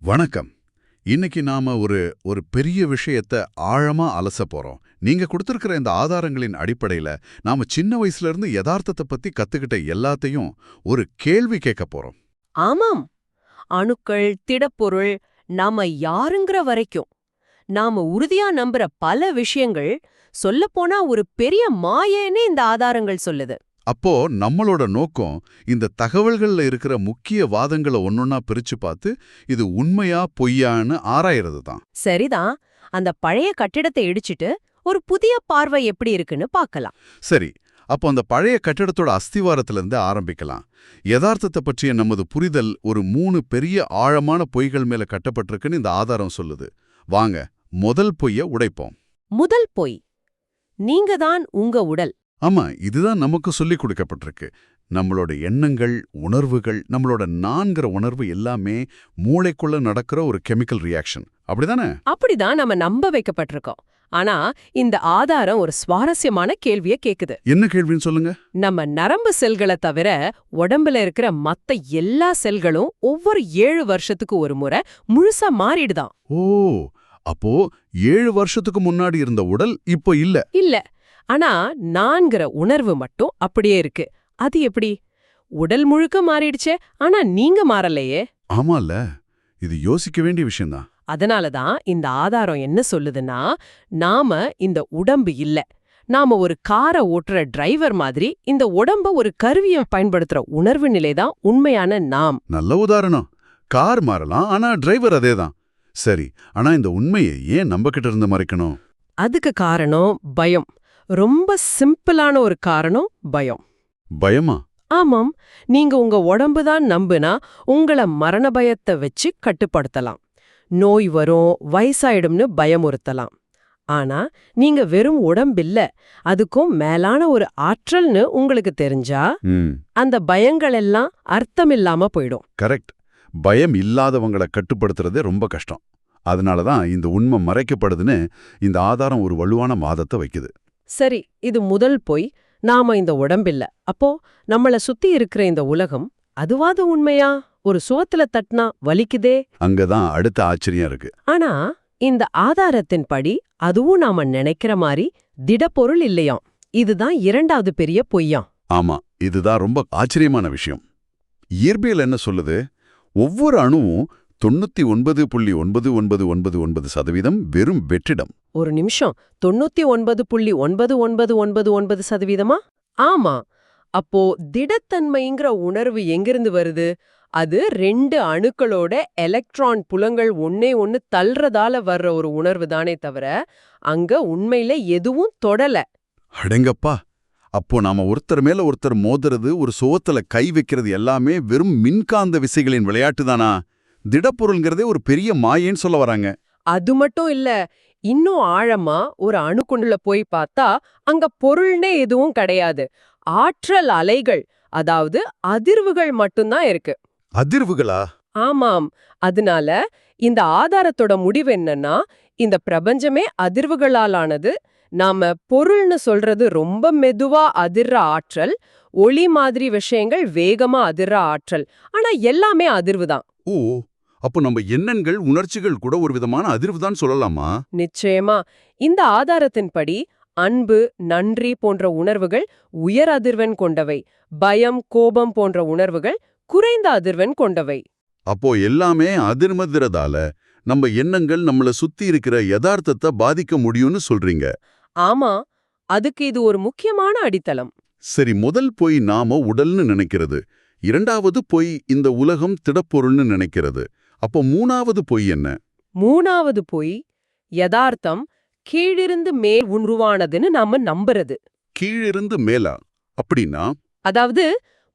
வணக்கம். இன்னைக்கு நாம ஒரு பெரிய விஷயத்த ஆழமா அலச போறோம். நீங்க கொடுத்திருக்கிற இந்த ஆதாரங்களின் அடிப்படையில நாம சின்ன வயசுல இருந்து யதார்த்தத்தை பத்தி கத்துக்கிட்ட எல்லாத்தையும் ஒரு கேள்வி கேட்க போறோம். ஆமாம். அணுக்கள், திடப்பொருள், நாம யாருங்கிற வரைக்கும் நாம உறுதியா நம்புற பல விஷயங்கள் சொல்லப்போனா ஒரு பெரிய மாயேன்னு இந்த ஆதாரங்கள் சொல்லுது. அப்போ நம்மளோட நோக்கம் இந்த தகவல்கள்ல இருக்கிற முக்கிய வாதங்களை ஒன்னொன்னா பிரிச்சு பார்த்து இது உண்மையா பொய்யான்னு ஆராயறது தான். சரிதான். அந்த பழைய கட்டிடத்தை இடிச்சிட்டு ஒரு புதிய பார்வை எப்படி இருக்குன்னு பார்க்கலாம். சரி, அப்போ அந்த பழைய கட்டிடத்தோட அஸ்திவாரத்திலிருந்து ஆரம்பிக்கலாம். யதார்த்தத்தை பற்றிய நமது புரிதல் ஒரு 3 பெரிய ஆழமான பொய்கள் மேல கட்டப்பட்டிருக்குன்னு இந்த ஆதாரம் சொல்லுது. வாங்க முதல் பொய்ய உடைப்போம். முதல் பொய், நீங்க தான் உங்க உடல். ஆமா, இதுதான் நமக்கு சொல்லிக் கொடுக்கப்பட்டிருக்கு. நம்மளோட எண்ணங்கள், உணர்வுகள், நம்மளோட நான்கிற உணர்வு எல்லாமே மூளைக்குள்ள நடக்கிற ஒரு கெமிக்கல் ரியாக்ஷன். அப்படிதானே? அப்படிதான் நம்ம நம்ப வைக்கப்பட்டிருக்கோம். ஆனா இந்த ஆதாரம் ஒரு சுவாரஸ்யமான கேள்விய கேக்குது. என்ன கேள்வின்னு சொல்லுங்க. நம்ம நரம்பு செல்களை தவிர உடம்புல இருக்கிற மத்த எல்லா செல்களும் ஒவ்வொரு 7 வருஷத்துக்கு ஒரு முறை முழுசா மாறிடுதாம். ஓ, அப்போ 7 வருஷத்துக்கு முன்னாடி இருந்த உடல் இப்போ இல்ல. இல்ல. ஆனா நான்கிற உணர்வு மட்டும் அப்படியே இருக்கு. அது எப்படி? உடல் முழுக்க மாறிடுச்சே, ஆனா நீங்க மாறலையே. ஆமால, இது யோசிக்க வேண்டிய விஷயம்தான். அதனாலதான் இந்த ஆதாரம் என்ன சொல்லுதுன்னா, நாம இந்த உடம்பு இல்ல. நாம ஒரு காரை ஓட்டுற டிரைவர் மாதிரி இந்த உடம்ப ஒரு கருவியை பயன்படுத்துற உணர்வு நிலைதான் உண்மையான நாம். நல்ல உதாரணம். கார் மாறலாம், ஆனா டிரைவர் அதேதான். சரி, ஆனா இந்த உண்மையை ஏன் நம்ம கிட்ட இருந்து மறைக்கணும்? அதுக்கு காரணம் பயம். ரொம்ப சிம்பிளான ஒரு காரணம் பயம். பயமா? ஆமாம். நீங்க உங்க உடம்பு தான் நம்புனா உங்கள மரண பயத்தை வச்சு கட்டுப்படுத்தலாம். நோய் வரும், வயசாயிடும்னு பயமுறுத்தலாம். ஆனா நீங்க வெறும் உடம்பில்ல, அதுக்கும் மேலான ஒரு ஆற்றல்னு உங்களுக்கு தெரிஞ்சா அந்த பயங்கள் எல்லாம் அர்த்தமில்லாம போயிடும். கரெக்ட். பயம் இல்லாதவங்களை கட்டுப்படுத்துறதே ரொம்ப கஷ்டம். அதனாலதான் இந்த உண்மை மறைக்கப்படுதுன்னு இந்த ஆதாரம் ஒரு வலுவான வாதத்தை வைக்குது. சரி, இது முதல் பொய். நாம இந்த உடம்பில்ல. அப்போ நம்மள சுத்தி இருக்கிற இந்த உலகம் அதுவாது உண்மையா? ஒரு சுவத்துல தட்டினா வலிக்குதே. அங்கதான் அடுத்த ஆச்சரியம் இருக்கு. ஆனா இந்த ஆதாரத்தின்படி அதுவும் நாம நினைக்கிற மாதிரி திடப்பொருள் இல்லையாம். இதுதான் இரண்டாவது பெரிய பொய்யாம். ஆமா, இதுதான் ரொம்ப ஆச்சரியமான விஷயம். இயற்பியல் என்ன சொல்லுது? ஒவ்வொரு அணுவும் 99.9999% வெறும் வெற்றிடம். ஒரு நிமிஷம், 99.9999%? ஆமா. அப்போ திடத்தன்மைங்கிற உணர்வு எங்கிருந்து வருது? அது 2 அணுக்களோட எலக்ட்ரான் புலங்கள் ஒண்ணு தள்ளுறதால வர்ற ஒரு உணர்வு தானே தவிர அங்க உண்மையில எதுவும் தொடல. அடங்கப்பா! அப்போ நாம ஒருத்தர் மேல ஒருத்தர் மோதுறது, ஒரு சுவத்துல கை வைக்கிறது எல்லாமே வெறும் மின்காந்த விசைகளின் விளையாட்டு தானா? திடப்பொருள்ங்கிறதே ஒரு பெரிய மாயேன்னு சொல்ல வராங்க. அது மட்டும் இல்ல, இன்னும் ஆழமா ஒரு அணுக்குள்ள போய் பார்த்தா அங்க பொருள்னே எதுவும் கிடையாது. ஆற்றல் அலைகள், அதாவது அதிர்வுகள் மட்டும்தான் இருக்கு. அதிர்வுகளா? ஆமாம். அதனால இந்த ஆதாரத்தோட முடிவு என்னன்னா, இந்த பிரபஞ்சமே அதிர்வுகளாலானது. நாம பொருள்னு சொல்றது ரொம்ப மெதுவா அதிர்ற ஆற்றல், ஒளி மாதிரி விஷயங்கள் வேகமா அதிர்ற ஆற்றல். ஆனா எல்லாமே அதிர்வுதான். ஓ, அப்போ நம்ம எண்ணங்கள், உணர்ச்சிகள் கூட ஒரு விதமான அதிர்வு தான் சொல்லலாமா? நிச்சயமா. இந்த ஆதாரத்தின்படி அன்பு, நன்றி போன்ற உணர்வுகள் உயர் அதிர்வெண் கொண்டவை. பயம், கோபம் போன்ற உணர்வுகள் குறைந்த அதிர்வெண் கொண்டவை. அப்போ எல்லாமே அதிர்மதிரதால நம்ம எண்ணங்கள் நம்மள சுத்தி இருக்கிற யதார்த்தத்தை பாதிக்க முடியும்னு சொல்றீங்க. ஆமா, அதுக்கு இது ஒரு முக்கியமான அடித்தளம். சரி, முதல் பொய் நாம உடல்னு நினைக்கிறது. இரண்டாவது பொய் இந்த உலகம் திடப்பொருள்னு நினைக்கிறது. அப்போ மூணாவது பொய் என்ன? மூணாவது பொய், யதார்த்தம் கீழிருந்து மேல் உருவானதுன்னு நாம நம்புறது. கீழிருந்து மேலா? அப்படின்னா? அதாவது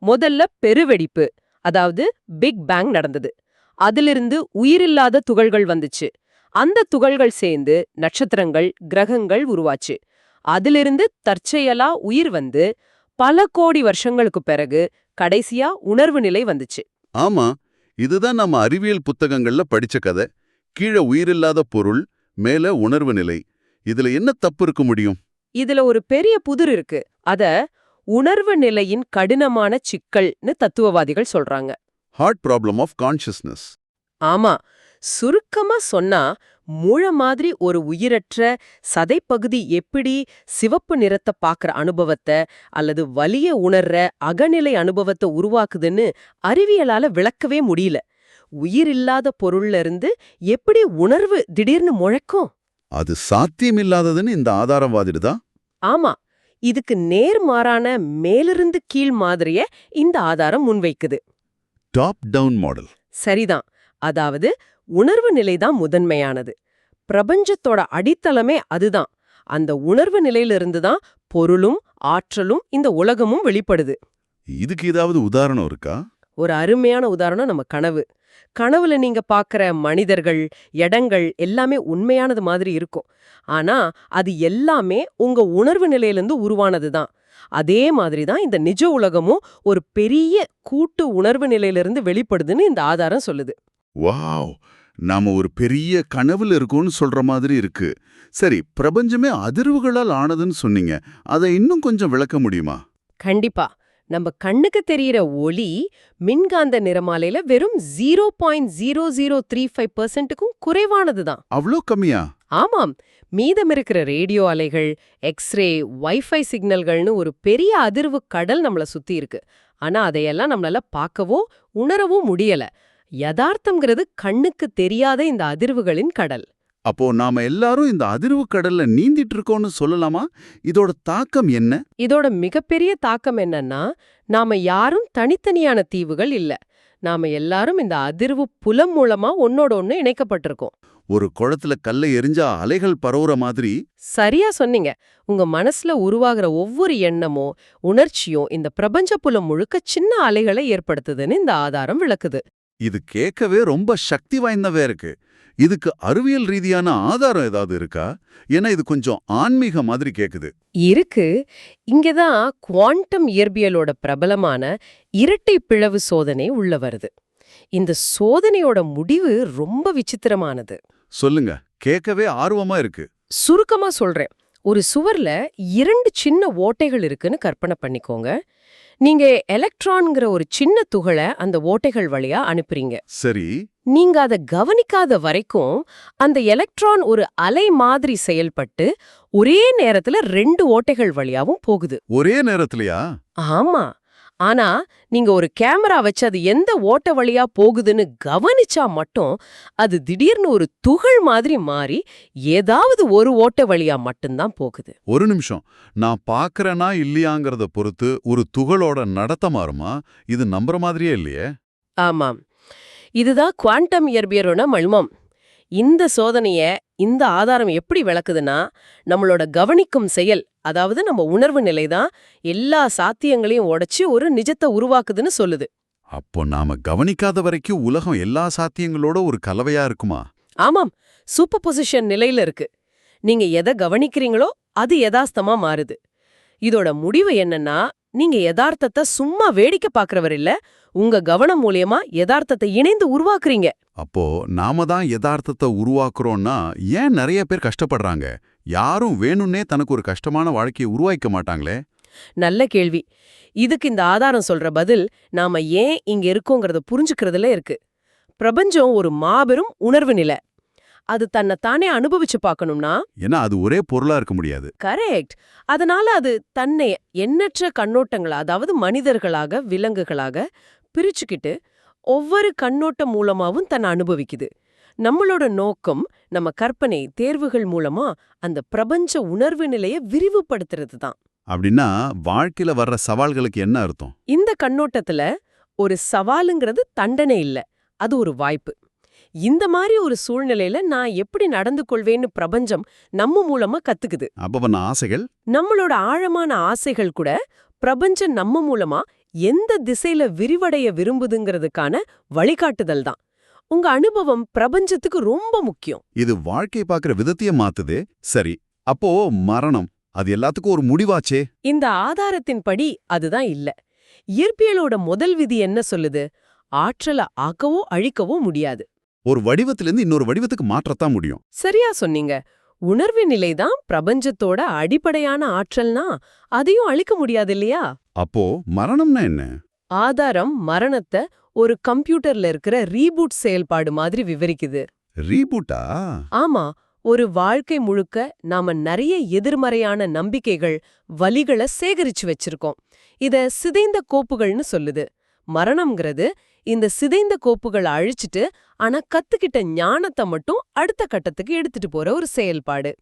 முதல்ல பெருவெடிப்பு, அதாவது பிக் பேங் நடந்தது. அதிலிருந்து உயிரில்லாத துகள்கள் வந்துச்சு. அந்த துகள்கள் சேர்ந்து நட்சத்திரங்கள், கிரகங்கள் உருவாச்சு. அதிலிருந்து தற்செயலா உயிர் வந்து பல கோடி வருஷங்களுக்கு பிறகு கடைசியா உணர்வு நிலை வந்துச்சு. ஆமா, இதுதான் நம்ம அறிவியல் புத்தகங்கள்ல படிச்ச கதை. கீழே உயிரில்லாத பொருள், மேல உணர்வு நிலை. இதுல என்ன தப்பு இருக்க முடியும்? இதுல ஒரு பெரிய புதிர் இருக்கு. அத உணர்வு நிலையின் கடினமான சிக்கல்னு தத்துவவாதிகள் சொல்றாங்க. Hard problem of consciousness. ஆமா, சுருக்கமா சொன்னா மூளை மாதிரி ஒரு உயிரற்ற சதைப்பகுதி எப்படி சிவப்பு நிறத்தை பார்க்கற அனுபவத்தை அல்லது வலிய உணர்ற அகநிலை அனுபவத்தை உருவாக்குதுன்னு அறிவியலால விளக்கவே முடியல. உயிரில்லாத பொருள்ல இருந்து எப்படி உணர்வு திடீர்னு முளைக்கும்? அது சாத்தியமில்லாததுன்னு இந்த ஆதாரம் வாதிடுதா? ஆமா, இதுக்கு நேர்மாறான மேலிருந்து கீழ் மாதிரிய இந்த ஆதாரம் முன்வைக்குது. Top down model. சரிதான். அதாவது உணர்வு நிலைதான் முதன்மையானது. பிரபஞ்சத்தோட அடித்தளமே அதுதான். அந்த உணர்வு நிலையிலிருந்து தான் பொருளும் ஆற்றலும் இந்த உலகமும் வெளிப்படுது. இதுக்கு ஏதாவது உதாரணம் இருக்கா? ஒரு அருமையான உதாரணம் நம்ம கனவு. கனவுல நீங்க பார்க்கற மனிதர்கள், இடங்கள் எல்லாமே உண்மையானது மாதிரி இருக்கும். ஆனா அது எல்லாமே உங்க உணர்வு நிலையிலிருந்து உருவானது தான். அதே மாதிரி தான் இந்த நிஜ உலகமும் ஒரு பெரிய கூட்டு உணர்வு நிலையிலிருந்து வெளிப்படுதுன்னு இந்த ஆதாரம் சொல்லுது. வாவ், நாம ஒரு பெரிய கனவுல இருக்கோம்னு சொல்ற மாதிரி இருக்கு. சரி, பிரபஞ்சமே அதிர்வுகளால் ஆனதுன்னு சொன்னீங்க. அதை இன்னும் கொஞ்சம் விளக்க முடியுமா? கண்டிப்பா. நம்ம கண்ணுக்கு தெரியற ஒளி மின்காந்த நிறமாலையில வெறும் 0.0035%க்கும் குறைவானதுதான். அவ்ளோ கம்மியா? ஆமாம். மீதம் இருக்கிற ரேடியோ அலைகள், எக்ஸ்ரே, வைஃபை சிக்னல்கள்னு ஒரு பெரிய அதிர்வு கடல் நம்மள சுத்தி இருக்கு. ஆனா அதையெல்லாம் நம்மளால பார்க்கவோ உணரவோ முடியல. யதார்த்தம்ங்கிறது கண்ணுக்கு தெரியாத இந்த அதிர்வுகளின் கடல். அப்போ நாம எல்லாரும் இந்த அதிர்வு கடல்ல நீந்திட்டு இருக்கோம்னு சொல்லலாமா? இதோட தாக்கம் என்ன? இதோட மிகப்பெரிய தாக்கம் என்னன்னா, நாம யாரும் தனித்தனியான தீவுகள் இல்ல. நாம எல்லாரும் இந்த அதிர்வு புலம் மூலமா ஒன்னோட ஒன்னு இணைக்கப்பட்டிருக்கோம். ஒரு குளத்துல கல்லை எரிஞ்சா அலைகள் பரவுற மாதிரி. சரியா சொன்னீங்க. உங்க மனசுல உருவாகிற ஒவ்வொரு எண்ணமோ உணர்ச்சியும் இந்த பிரபஞ்ச புலம் முழுக்க சின்ன அலைகளை ஏற்படுத்துதுன்னு இந்த ஆதாரம் விளக்குது. இது கேட்கவே ரொம்ப சக்தி வாய்ந்தவே இருக்கு. இதுக்கு அறிவியல் ரீதியான ஆதாரம் ஏதாவது இருக்கா? ஏன்னா இது கொஞ்சம் ஆன்மீக மாதிரி கேக்குது. இருக்கு. இங்கதான் குவாண்டம் இயற்பியலோட பிரபலமான இரட்டை பிளவு சோதனை உள்ள வருது. இந்த சோதனையோட முடிவு ரொம்ப விசித்திரமானது. சொல்லுங்க, கேட்கவே ஆர்வமா இருக்கு. சுருக்கமா சொல்றேன். ஒரு சுவர்ல 2 சின்ன ஓட்டைகள் இருக்குன்னு கற்பனை பண்ணிக்கோங்க. நீங்க எலக்ட்ரான்ங்கிற ஒரு சின்ன துகளை அந்த ஓட்டைகள் வழியா அனுப்புறீங்க. சரி. நீங்க அத கவனிக்காத வரைக்கும் அந்த எலக்ட்ரான் ஒரு அலை மாதிரி செயல்பட்டு ஒரே நேரத்துல 2 ஓட்டைகள் வழியாவும் போகுது. ஒரே நேரத்திலயா? ஆமா. ஆனா நீங்க ஒரு கேமரா வச்சு அது எந்த ஓட்ட வழியா போகுதுன்னு கவனிச்சா மட்டும் அது திடீர்னு ஒரு துகள் மாதிரி மாறி ஏதாவது ஒரு ஓட்ட வழியா மட்டும்தான் போகுது. ஒரு நிமிஷம், நான் பாக்கறேனா இல்லையாங்கிறத பொறுத்து ஒரு துகளோட நடத்த மாறுமா? இது நம்புற மாதிரியே இல்லையே. ஆமாம். இதுதான் குவாண்டம் இயற்பியலோட மர்மம். இந்த சோதனைய இந்த ஆதாரம் எப்படி விளக்குதுன்னா, நம்மளோட கவனிக்கும் செயல், அதாவது நம்ம உணர்வு நிலைதான் எல்லா சாத்தியங்களையும் உடைச்சு ஒரு நிஜத்தை உருவாக்குதுன்னு சொல்லுது. அப்போ நாம கவனிக்காத வரைக்கும் உலகம் எல்லா சாத்தியங்களோட ஒரு கலவையா இருக்குமா? ஆமாம், சூப்பர் பொசிஷன் நிலையில இருக்கு. நீங்க எதை கவனிக்கிறீங்களோ அது யதார்த்தமா மாறுது. இதோட முடிவு என்னன்னா, நீங்க யதார்த்தத்தை சும்மா வேடிக்கை பார்க்கறவர் இல்ல, உங்க கவனம் மூலியமா யதார்த்தத்தை இணைந்து உருவாக்குறீங்க. அப்போ நாம தான் யதார்த்தத்தை உருவாக்குறோம்னா ஏன் நிறைய பேர் கஷ்டப்படுறாங்க? யாரும் வேணும்னே தனக்கு ஒரு கஷ்டமான வாழ்க்கையை உருவாக்க மாட்டாங்களே. நல்ல கேள்வி. இதுக்கு இந்த ஆதாரம் சொல்ற பதில் நாம ஏன் இங்க இருக்கோங்கிறத புரிஞ்சுக்கிறதுல இருக்கு. பிரபஞ்சம் ஒரு மாபெரும் உணர்வு நிலை. அது தன்னைத்தானே அனுபவிச்சு பார்க்கணும்னா, ஏன்னா அது ஒரே பொருளா இருக்க முடியாது. கரெக்ட். அதனால அது தன்னை எண்ணற்ற கண்ணோட்டங்களா, அதாவது மனிதர்களாக விலங்குகளாக பிரிச்சுக்கிட்டு ஒவ்வொரு கண்ணோட்டம் மூலமாவும் தன்னை அனுபவிக்குது. நம்மளோட நோக்கம் நம்ம கற்பனை தேர்வுகள் மூலமா அந்த பிரபஞ்ச உணர்வு நிலையை விரிவுபடுத்துறது தான். அப்படின்னா வாழ்க்கையில வர்ற சவால்களுக்கு என்ன அர்த்தம்? இந்த கண்ணோட்டத்துல ஒரு சவாலுங்கிறது தண்டனை இல்ல, அது ஒரு வாய்ப்பு. இந்த மாதிரி ஒரு சூழ்நிலையில நான் எப்படி நடந்து கொள்வேன்னு பிரபஞ்சம் நம்ம மூலமா கத்துக்குது. அப்பவன ஆசைகள், நம்மளோட ஆழமான ஆசைகள் கூட பிரபஞ்சம் நம்ம மூலமா எந்த திசையில விரிவடைய விரும்புதுங்கிறதுக்கான வழிகாட்டுதல் தான். உங்க அனுபவம் பிரபஞ்சத்துக்கு ரொம்ப முக்கியம். இது வாழ்க்கை பார்க்குற விதத்தையே மாத்துது. சரி, அப்போ மரணம் அது எல்லாத்துக்கும் ஒரு முடிவாச்சே. இந்த ஆதாரத்தின்படி அதுதான் இல்ல. இயற்பியலோட முதல் விதி என்ன சொல்லுது? ஆற்றலை ஆக்கவோ அழிக்கவோ முடியாது. ஒரு வடிவத்திலிருந்து இன்னொரு வடிவத்துக்கு மாற்றத்தான் முடியும். சரியா சொன்னீங்க. உணர்வு நிலைதான் பிரபஞ்சத்தோட அடிப்படையான ஆற்றல்னா அதையும் அழிக்க முடியாது இல்லையா? அப்போ மரணம்னா என்ன? ஆதாரம் மரணத்தை ஒரு கம்ப்யூட்டர்ல இருக்கிற ரீபூட் செயல்பாடு மாதிரி விவரிக்குது. ரீபூட்டா? ஆமா, ஒரு வாழ்க்கை முழுக்க நாம நிறைய எதிர்மறையான நம்பிக்கைகள், வலிகளை சேகரிச்சு வச்சிருக்கோம். இத சிதைந்த கோப்புகள்னு சொல்லுது. மரணம்ங்கிறது இந்த சிதைந்த கோப்புகளை அழிச்சிட்டு ஆனா கத்துக்கிட்ட ஞானத்தை மட்டும் அடுத்த கட்டத்துக்கு எடுத்துட்டு போற ஒரு செயல்பாடு.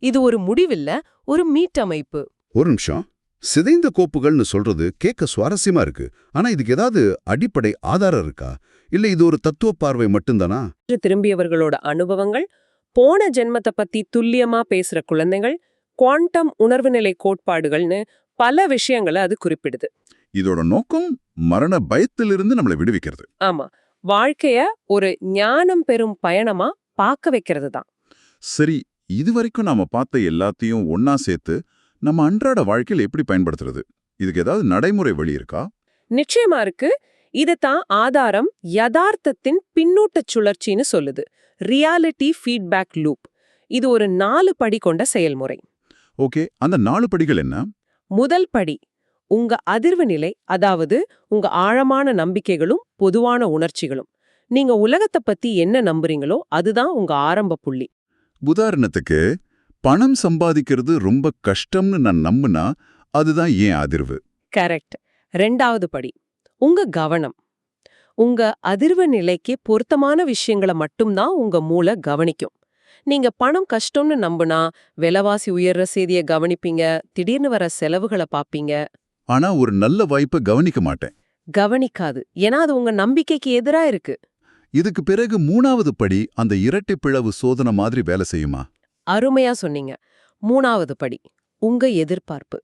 இது ஒரு முடிவில்ல, ஒரு மீட்டமைப்பு. ஒரு நிமிஷம். சிதைந்த கோப்புகள்னு சொல்றது கேட்க சுவாரஸ்யமா இருக்கு. ஆனா இதுக்கு ஏதாவது அடிப்படை ஆதாரம் இருக்கா? இல்ல இது ஒரு தத்துவ பார்வை மட்டும்தானா? திரும்பியவர்களோட அனுபவங்கள், போன ஜென்மத்தை பத்தி துல்லியமா பேசுற குழந்தைகள், குவாண்டம் உணர்வு நிலை கோட்பாடுகள்னு பல விஷயங்களை அது குறிப்பிடுது. இதோட நோக்கம் மரண பயத்திலிருந்து நம்மளை விடுவிக்கிறது. ஆமா, வாழ்க்கைய ஒரு ஞானம் பெறும் பயணமா பார்க்க வைக்கிறது தான். சரி, இதுவரைக்கும் நாம பார்த்த எல்லாத்தையும் ஒன்னா சேர்த்து நம்ம அன்றாட வாழ்க்கையில எப்படி பயன்படுத்துறது? இதுக்கு ஏதாவது நடைமுறை வழி இருக்கா? நிச்சயமா இருக்கு. இதுதான் ஆதாரம் யதார்த்தத்தின் பின்னூட்டச் சுழற்சின்னு சொல்லுது. Reality feedback loop. இது ஒரு 4 படி கொண்ட செயல்முறை. ஓகே, அந்த 4 படிகள் என்ன? முதல் படி, உங்க அதிர்வு நிலை, அதாவது உங்க ஆழமான நம்பிக்கைகளும் பொதுவான உணர்ச்சிகளும். நீங்க உலகத்தை பத்தி என்ன நம்புறீங்களோ அதுதான் உங்க ஆரம்ப புள்ளி. உதாரணத்துக்கு, பணம் சம்பாதிக்கிறது ரொம்ப கஷ்டம்னு நான் நம்புனா அதுதான் ஏன் அதிர்வு. கரெக்ட். 2வது படி, உங்க கவனம். உங்க அதிர்வு நிலைக்கு பொருத்தமான விஷயங்களை மட்டும்தான் உங்க மூளை கவனிக்கும். நீங்க பணம் கஷ்டம்னு நம்புனா விலைவாசி உயர்ற செய்தியை கவனிப்பீங்க, திடீர்னு வர செலவுகளை பாப்பீங்க. ஆனா ஒரு நல்ல வாய்ப்பை கவனிக்க மாட்டேன். கவனிக்காது, ஏன்னா அது உங்க நம்பிக்கைக்கு எதிரா இருக்கு. இதுக்கு பிறகு 3வது படி அந்த இரட்டை பிளவு சோதனை மாதிரி வேலை செய்யுமா? அருமையா சொன்னீங்க. 3வது படி, உங்க எதிர்பார்ப்பு.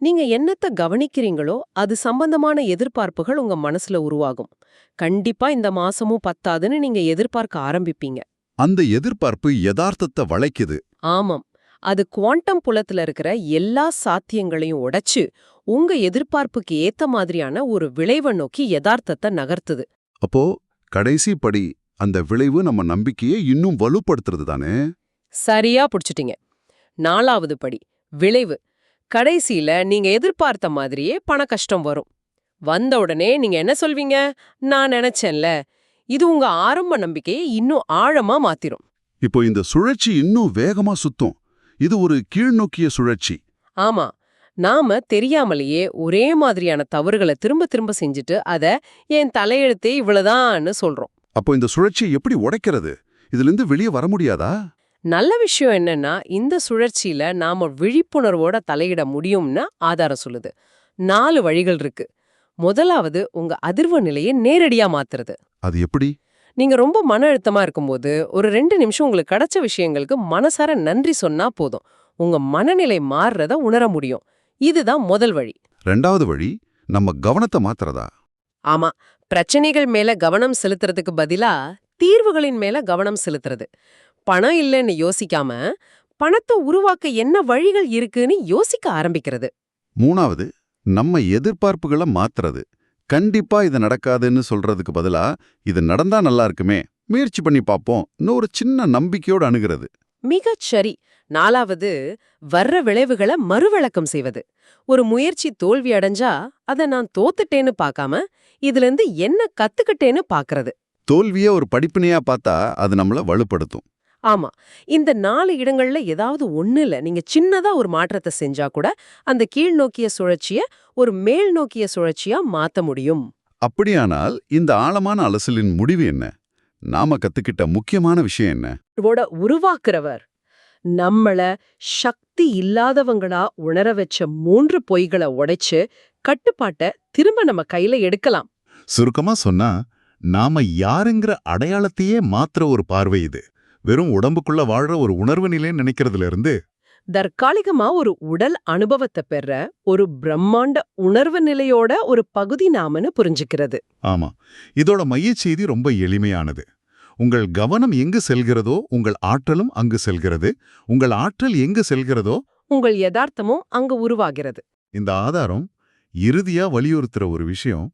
நீங்க என்னத்த கவனிக்கிறீங்களோ அது சம்பந்தமான எதிர்பார்ப்புகள் உங்க மனசுல உருவாகும். கண்டிப்பா இந்த மாசமும் பத்தாதுன்னு நீங்க எதிர்பார்க்க ஆரம்பிப்பீங்க. அந்த எதிர்பார்ப்பு யதார்த்தத்தை வளைக்குது. ஆமாம், அது குவாண்டம் புலத்துல இருக்கிற எல்லா சாத்தியங்களையும் உடைச்சு உங்க எதிர்பார்ப்புக்கு ஏத்த மாதிரியான ஒரு விளைவை நோக்கி யதார்த்தத்தை நகர்த்துது. அப்போ கடைசி படி அந்த விளைவு நம்ம நம்பிக்கையை இன்னும் வலுப்படுத்துறது தானே? சரியா புடிச்சிட்டீங்க. 4வது படி, விளைவு. கடைசியில நீங்க எதிர்பார்த்த மாதிரியே பண கஷ்டம் வரும். வந்த உடனே நீங்க என்ன சொல்வீங்க? நான் நினைச்சேன்ல. இது உங்க ஆரம்ப நம்பிக்கையை இன்னும் ஆழமா மாத்திரும். இப்போ இந்த சுழற்சி இன்னும் வேகமா சுத்தும். இது ஒரு கீழ்நோக்கிய சுழற்சி. ஆமா, நாம தெரியாமலேயே ஒரே மாதிரியான தவறுகளை திரும்ப திரும்ப செஞ்சுட்டு அத என் தலையெழுத்தே இவ்வளவுதான்னு சொல்றோம். அப்போ இந்த சுழற்சியை எப்படி உடைக்கிறது? இதிலிருந்து வெளியே வர முடியாதா? நல்ல விஷயம் என்னன்னா, இந்த சுழற்சியில நாம விழிப்புணர்வோட தலையிட முடியும்னு ஆதாரம் சொல்லுது. 4 வழிகள் இருக்கு. முதலாவது, உங்க அதிர்வு நிலையை நேரடியா மாத்துறது. அது எப்படி? நீங்க ரொம்ப மன அழுத்தமா இருக்கும்போது ஒரு 2 நிமிஷம் உங்களுக்கு கிடைச்ச விஷயங்களுக்கு மனசார நன்றி சொன்னா போதும். உங்க மனநிலை மாறுறத உணர முடியும். இதுதான் முதல் வழி. 2வது வழி நம்ம கவனத்தை மாத்துறதா? ஆமா, பிரச்சனைகள் மேல கவனம் செலுத்துறதுக்கு பதிலா தீர்வுகளின் மேல கவனம் செலுத்துறது. பணம் இல்லைன்னு யோசிக்காம பணத்தை உருவாக்க என்ன வழிகள் இருக்குன்னு யோசிக்க ஆரம்பிக்கிறது. 3வது நம்ம எதிர்பார்ப்புகளை மாத்துறது. கண்டிப்பா இது நடக்காதுன்னு சொல்றதுக்கு பதிலா இது நடந்தா நல்லா இருக்குமே, முயற்சி பண்ணி பாப்போம், ஒரு சின்ன நம்பிக்கையோடு அணுகிறது. மிகச் சரி. 4வது, வர்ற விளைவுகளை மறுவிளக்கம் செய்வது. ஒரு முயற்சி தோல்வி அடைஞ்சா அத நான் தோத்துட்டேன்னு பார்க்காம இதுல இருந்து என்ன கத்துக்கிட்டேன்னு பார்க்கறது. தோல்வியை ஒரு படிப்பினையா பார்த்தா அது நம்மள வலுப்படுத்தும். ஆமா, இந்த 4 இடங்கள்ல ஏதாவது ஒண்ணுல நீங்க சின்னதா ஒரு மாற்றத்தை செஞ்சா கூட அந்த கீழ் நோக்கிய சுழற்சிய ஒரு மேல் நோக்கிய சுழற்சியா மாத்த முடியும். அப்படியானால் இந்த ஆழமான அலசலின் முடிவு என்ன? நாம கத்துக்கிட்ட முக்கியமான விஷயம் என்ன? இதோட உருவாக்குறவர் நம்மள சக்தி இல்லாதவங்களா உணர வச்ச 3 பொய்களை உடைச்சு கட்டுப்பாட்டை திரும்ப நம்ம கையில எடுக்கலாம். சுருக்கமா சொன்னா, நாம யாருங்கிற அடையாளத்தையே மாத்துற ஒரு பார்வை இது. வெறும் உடம்புக்குள்ள வாழ்ற ஒரு உணர்வு நிலைன்னு நினைக்கிறதுல இருந்து தற்காலிகமா ஒரு உடல் அனுபவத்தை பெற ஒரு பிரம்மாண்ட உணர்வு நிலையோட ஒரு பகுதி நாமன்னு புரிஞ்சுக்கிறது. ஆமா, இதோட மையச் செய்தி ரொம்ப எளிமையானது. உங்கள் கவனம் எங்கு செல்கிறதோ உங்கள் ஆற்றலும் அங்கு செல்கிறது. உங்கள் ஆற்றல் எங்கு செல்கிறதோ உங்கள் யதார்த்தமும் அங்க உருவாகிறது. இந்த ஆதாரம் இறுதியா வலியுறுத்துற ஒரு விஷயம்,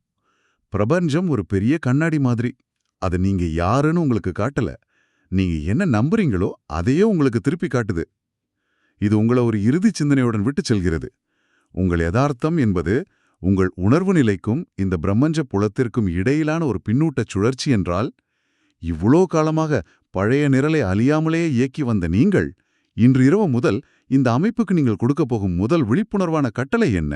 பிரபஞ்சம் ஒரு பெரிய கண்ணாடி மாதிரி. அது நீங்க யாருன்னு உங்களுக்கு காட்டல, நீங்க என்ன நம்புறீங்களோ அதையே உங்களுக்கு திருப்பி காட்டுது. இது உங்களை ஒரு இறுதி சிந்தனையுடன் விட்டு செல்கிறது. உங்கள் யதார்த்தம் என்பது உங்கள் உணர்வு நிலைக்கும் இந்த பிரம்மஞ்ச புலத்திற்கும் இடையிலான ஒரு பின்னூட்டச் சுழற்சி என்றால், இவ்வளோ காலமாக பழைய நிரலை அழியாமலேயே இயக்கி வந்த நீங்கள், இன்று இரவு முதல் இந்த அமைப்புக்கு நீங்கள் கொடுக்கப் போகும் முதல் விழிப்புணர்வான கட்டளை என்ன?